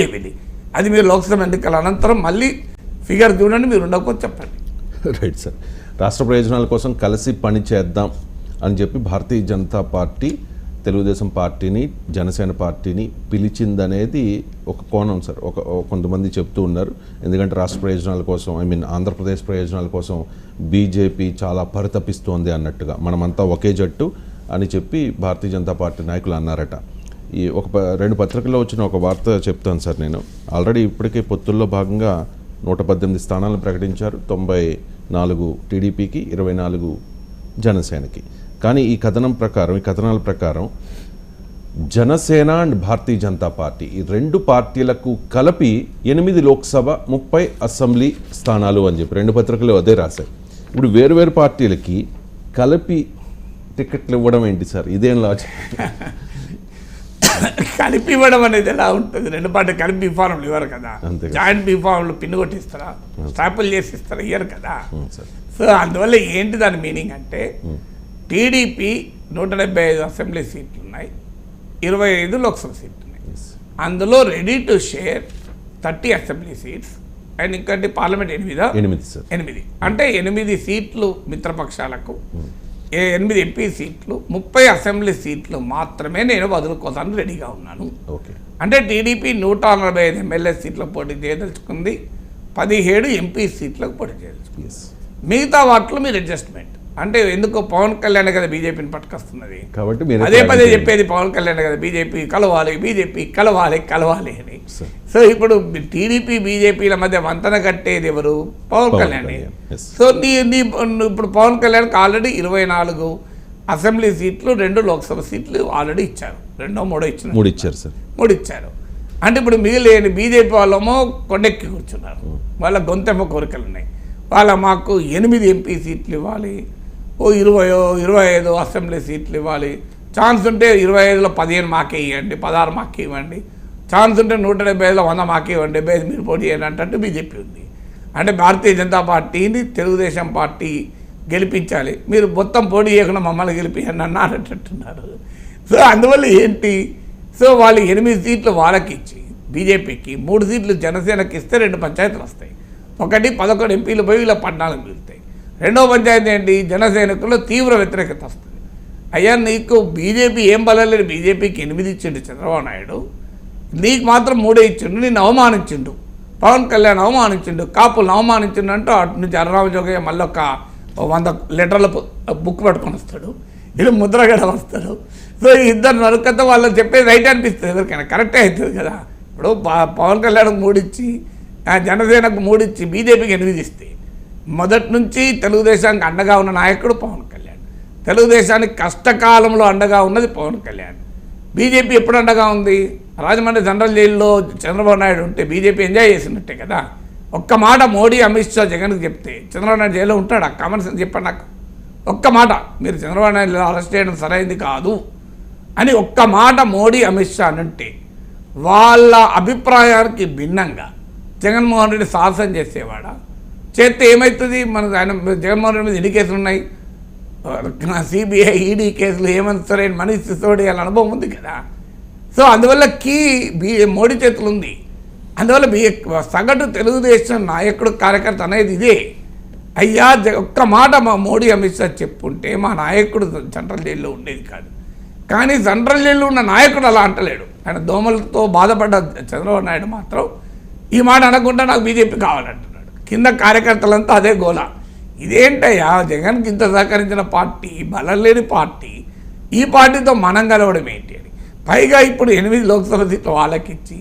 ఏమిది అది మీరు లోక్సభ ఎన్నికల అనంతరం మళ్ళీ ఫిగర్ చూడండి, మీరు ఉండకపోతే చెప్పండి. Right sir. రాష్ట్ర ప్రయోజనాల కోసం కలిసి పని చేద్దాం అని చెప్పి భారతీయ జనతా పార్టీ తెలుగుదేశం పార్టీని జనసేన పార్టీని పిలిచిందనేది ఒక కోణం సార్. కొంతమంది చెప్తూ ఉన్నారు. ఎందుకంటే రాష్ట్ర ప్రయోజనాల కోసం ఆంధ్రప్రదేశ్ ప్రయోజనాల కోసం బీజేపీ చాలా పరితపిస్తోంది అన్నట్టుగా, మనమంతా ఒకే జట్టు అని చెప్పి భారతీయ జనతా పార్టీ నాయకులు అన్నారట. ఈ రెండు పత్రికల్లో వచ్చిన ఒక వార్త చెప్తాను సార్ నేను. ఆల్రెడీ ఇప్పటికే పొత్తుల్లో భాగంగా 118 స్థానాలను ప్రకటించారు. 94 టీడీపీకి, 24 జనసేనకి. కానీ ఈ కథనాల ప్రకారం జనసేన అండ్ భారతీయ జనతా పార్టీ ఈ రెండు పార్టీలకు కలిపి 8 లోక్సభ 30 అసెంబ్లీ స్థానాలు అని చెప్పి రెండు పత్రికలు అదే రాశాయి. ఇప్పుడు వేరువేరు పార్టీలకి కలిపి టికెట్లు ఇవ్వడం ఏంటి సార్? ఇదేం లాజిక్? కలిపి ఇవ్వడం అనేది ఎలా ఉంటుంది? రెండు పార్టీలు కలిపి బీఫార్మ్లు ఇవ్వరు కదా. జాయింట్ బీఫార్మ్లు పిన్ను కొట్టిస్తారా, స్టాపుల్ చేసి ఇస్తారా? ఇయ్యరు కదా. సో అందువల్ల ఏంటి దాని మీనింగ్ అంటే, టీడీపీ 175 అసెంబ్లీ సీట్లు ఉన్నాయి, 25 లోక్సభ సీట్లు ఉన్నాయి. అందులో ready to share 30 assembly seats and ఇంకోటి పార్లమెంట్ 8 అంటే 8 సీట్లు మిత్రపక్షాలకు, 8 ఎంపీ సీట్లు, 30 అసెంబ్లీ సీట్లు మాత్రమే నేను వదులుకోవడానికి రెడీగా ఉన్నాను. అంటే టీడీపీ 145 ఎమ్మెల్యే సీట్లకు పోటీ చేయదలుచుకుంది, 17 ఎంపీ సీట్లకు పోటీ చేయదలుచుకుంది. మిగతా వాటిలో మీరు అడ్జస్ట్మెంట్ అంటే ఎందుకు పవన్ కళ్యాణ్ కదా బీజేపీని పట్టుకొస్తున్నది కాబట్టి అదే పదే చెప్పేది పవన్ కళ్యాణ్ కదా బీజేపీ కలవాలి అని. సో ఇప్పుడు టీడీపీ బీజేపీల మధ్య వంతన కట్టేది ఎవరు? పవన్ కళ్యాణ్. సో ఇప్పుడు పవన్ కళ్యాణ్కి ఆల్రెడీ 24 అసెంబ్లీ సీట్లు, 2 లోక్సభ సీట్లు ఆల్రెడీ ఇచ్చారు. 2 ఇచ్చారు. అంటే ఇప్పుడు మిగిలిన బీజేపీ వాళ్ళేమో కొండెక్కి కూర్చున్నారు, వాళ్ళ గొంతెమ్మ కోరికలు ఉన్నాయి. మాకు 8 ఎంపీ సీట్లు ఇవ్వాలి, 25 అసెంబ్లీ సీట్లు ఇవ్వాలి, ఛాన్స్ ఉంటే 25లో 15 మాకే ఇవ్వండి, 16 మాకే ఇవ్వండి, ఛాన్స్ ఉంటే 175లో 100 మాకే ఇవ్వండి, 75 మీరు పోటీ చేయండి అంటే బీజేపీ ఉంది. అంటే భారతీయ జనతా పార్టీని తెలుగుదేశం పార్టీ గెలిపించాలి, మీరు మొత్తం పోటీ చేయకుండా మమ్మల్ని గెలిపించండి అన్నారంటున్నారు. సో అందువల్ల ఏంటి, సో వాళ్ళు 8 సీట్లు వాళ్ళకి ఇచ్చి బీజేపీకి 3 సీట్లు జనసేనకి ఇస్తే 2 పంచాయతీలు వస్తాయి. ఒకటి 11 ఎంపీలు పోయి ఇలా 14 మిగులుతాయి. రెండవ పంచాయతీ ఏంటి, జనసైనికుల్లో తీవ్ర వ్యతిరేకత వస్తుంది. అయ్యా నీకు బీజేపీ ఏం బలం లేదు, బీజేపీకి 8 ఇచ్చిండు చంద్రబాబు నాయుడు, నీకు మాత్రం 3 ఇచ్చిండు, నిన్ను అవమానించిండు, పవన్ కళ్యాణ్ అవమానించిండు, కాపులను అవమానించిండు అంటూ అటు నుంచి అరరామజోగయ్య మళ్ళీ ఒక 100 లెటర్ల బుక్ పట్టుకొని వస్తాడు, ఇది ముద్రగడ వస్తాడు. సో ఇద్దరు నరుకత వాళ్ళు చెప్పేది రైట్ అనిపిస్తుంది ఎవరికైనా, కరెక్టే అవుతుంది కదా. ఇప్పుడు పవన్ కళ్యాణ్కి 3 ఇచ్చి, జనసేనకు 3 ఇచ్చి బీజేపీకి 8 ఇస్తే, మొదటి నుంచి తెలుగుదేశానికి అండగా ఉన్న నాయకుడు పవన్ కళ్యాణ్, తెలుగుదేశానికి కష్టకాలంలో అండగా ఉన్నది పవన్ కళ్యాణ్. బీజేపీ ఎప్పుడు అండగా ఉంది? రాజమండ్రి జనరల్ జైల్లో చంద్రబాబు నాయుడు ఉంటే బీజేపీ ఎంజాయ్ చేసినట్టే కదా. ఒక్క మాట మోడీ, అమిత్ షా, జగన్కి చెప్తే చంద్రబాబు నాయుడు జైల్లో ఉంటాడా? కామన్ సెన్స్ చెప్పండి నాకు. ఒక్క మాట, మీరు చంద్రబాబు నాయుడు అరెస్ట్ చేయడం సరైనది కాదు అని ఒక్క మాట మోడీ, అమిత్ షా అంటే వాళ్ళ అభిప్రాయానికి భిన్నంగా జగన్మోహన్ రెడ్డి సాహసం చేసేవాడా? చేస్తే ఏమవుతుంది? ఆయన జగన్మోహన్ రెడ్డి మీద ఎన్ని కేసులు ఉన్నాయి, సిబిఐ, ఈడీ కేసులు, హేమంత్ సోరెన్, మనీష్ సిసోడియా అనుభవం ఉంది కదా. సో అందువల్ల మోడీ చేతులు ఉంది. అందువల్ల సగటు తెలుగుదేశం నాయకుడు, కార్యకర్త అనేది ఇదే. అయ్యా ఒక్క మాట మా మోడీ, అమిత్ షా చెప్పుంటే మా నాయకుడు సెంట్రల్ జైల్లో ఉండేది కాదు. కానీ సెంట్రల్ జైల్లో ఉన్న నాయకుడు అలా అంటలేడు. ఆయన దోమలతో బాధపడ్డ చంద్రబాబు నాయుడు మాత్రం ఈ మాట అనకుండా నాకు బీజేపీ కావాలంటున్నాడు. కింద కార్యకర్తలంతా అదే గోల. ఇదేంటయ్యా, జగన్కి ఇంత సహకరించిన పార్టీ, బలం లేని పార్టీ, ఈ పార్టీతో మనం కలవడం ఏంటి అని. పైగా ఇప్పుడు 8 లోక్సభ సీట్లు వాళ్ళకి ఇచ్చి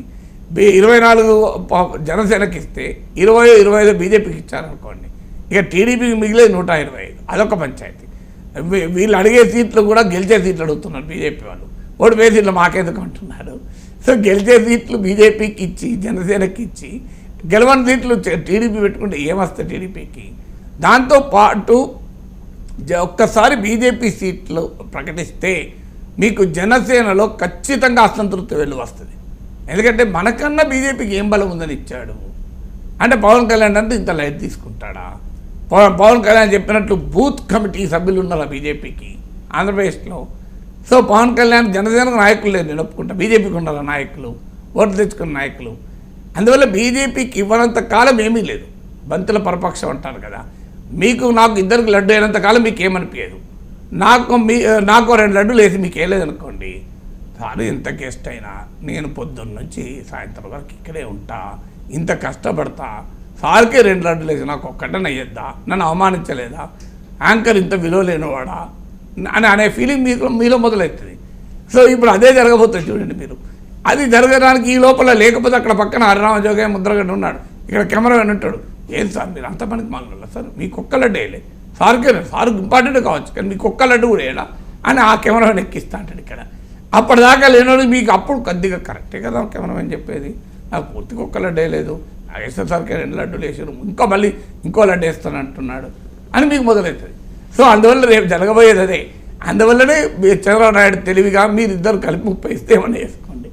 24 జనసేనకి ఇస్తే 25 బీజేపీకి ఇచ్చారనుకోండి, ఇక టీడీపీకి మిగిలేదు 125. అదొక పంచాయతీ. వీళ్ళు అడిగే సీట్లు కూడా గెలిచే సీట్లు అడుగుతున్నారు బీజేపీ వాళ్ళు, ఓడిపోయే సీట్లు మాకెందుకు అంటున్నారు. సో గెలిచే సీట్లు బీజేపీకి ఇచ్చి, జనసేనకి ఇచ్చి, గెలవని సీట్లు టీడీపీ పెట్టుకుంటే ఏమొస్తాయి టీడీపీకి? దాంతోపాటు ఒక్కసారి బీజేపీ సీట్లు ప్రకటిస్తే మీకు జనసేనలో ఖచ్చితంగా అసంతృప్తి వెళ్ళు వస్తుంది. ఎందుకంటే మనకన్నా బీజేపీకి ఏం బలం ఉందని ఇచ్చాడు అంటే పవన్ కళ్యాణ్ అంటే ఇంత లైట్ తీసుకుంటాడా? పవన్ కళ్యాణ్ చెప్పినట్లు బూత్ కమిటీ సభ్యులు ఉన్నారా బీజేపీకి ఆంధ్రప్రదేశ్లో? సో పవన్ కళ్యాణ్ జనసేనకు నాయకులు లేదు, నేను ఒప్పుకుంటా. బీజేపీకి ఉండాలి నాయకులు, ఓట్లు తెచ్చుకున్న నాయకులు. అందువల్ల బీజేపీకి ఇవ్వనంత కాలం ఏమీ లేదు. బంతుల పరపక్షం అంటారు కదా, మీకు నాకు ఇద్దరికి లడ్డు అయినంత కాలం మీకు ఏమనిపించదు. నాకు 2 లడ్డులు వేసి మీకు వేయలేదనుకోండి, సార్ ఎంత గెస్ట్ అయినా నేను పొద్దున్న నుంచి సాయంత్రం వరకు ఇక్కడే ఉంటా, ఇంత కష్టపడతా, సార్కే 2 లడ్డులు వేసి నాకు ఒక్కటనే అయ్యొద్దా, నన్ను అవమానించలేదా, యాంకర్ ఇంత విలువ లేనివాడా అని అనే ఫీలింగ్ మీలో మొదలవుతుంది. సో ఇప్పుడు అదే జరగబోతుంది చూడండి మీరు. అది జరగడానికి ఈ లోపల లేకపోతే అక్కడ పక్కన హరిరామ జోగయ్య ముద్రగడ్డ ఉన్నాడు, ఇక్కడ కెమెరామెన్ ఉంటాడు. ఏం సార్ మీరు అంత పనికి మాట్లాడాలి సార్, మీకు ఒక్క లడ్డు వేయలే, సార్కే సార్ ఇంపార్టెంట్ కావచ్చు కానీ మీకు ఒక్క లడ్డు కూడా వేయాలా అని ఆ కెమెరామెన్ ఎక్కిస్తా అంటాడు ఇక్కడ. అప్పటిదాకా లేనోడు మీకు అప్పుడు కొద్దిగా కరెక్టే కదా కెమెరామెన్ చెప్పేది, నాకు పూర్తిగా ఒక్క లడ్డు వేయలేదు, నాగేశ్వర సార్కే 2 లడ్డులు వేసారు, ఇంకా మళ్ళీ ఇంకో లడ్డు వేస్తాను అంటున్నాడు అని మీకు మొదలవుతుంది. సో అందువల్ల రేపు జరగబోయేది అదే. అందువల్లనే చంద్రబాబు నాయుడు తెలివిగా మీరిద్దరు కలిపి 30 ఇస్తే ఏమన్నా వేసుకోండి,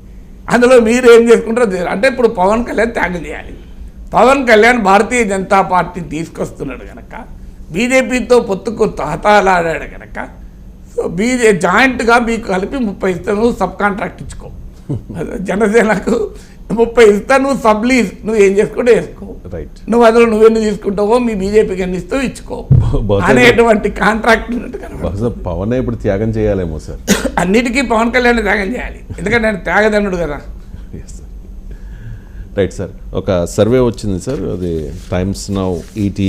అందులో మీరు ఏం చేసుకుంటారో. అంటే ఇప్పుడు పవన్ కళ్యాణ్ త్యాగం చేయాలి. పవన్ కళ్యాణ్ భారతీయ జనతా పార్టీని తీసుకొస్తున్నాడు కనుక, బీజేపీతో పొత్తుకు తహతాలాడాడు కనుక, సో జాయింట్గా మీకు కలిపి 30 ఇస్తే నువ్వు సబ్ కాంట్రాక్ట్ ఇచ్చుకో, జనసేనకు 30 ఇస్తా, నువ్వు సబ్లీజ్ నువ్వు ఏం చేసుకుంటే వేసుకో, రైట్, నువ్వు అందులో నువ్వెన్ని తీసుకుంటావో మీ బీజేపీకి ఎన్ని ఇస్తావు ఇచ్చుకో అనేటువంటి కాంట్రాక్ట్ ఉన్నట్టు. పవన్ ఇప్పుడు త్యాగం చేయాలేమో సార్, అన్నిటికీ పవన్ కళ్యాణ్ త్యాగం చేయాలి, ఎందుకంటే ఆయన త్యాగదన్నుడు కదా. రైట్ సార్, ఒక సర్వే వచ్చింది సార్, అది టైమ్స్ నౌ ఈటీ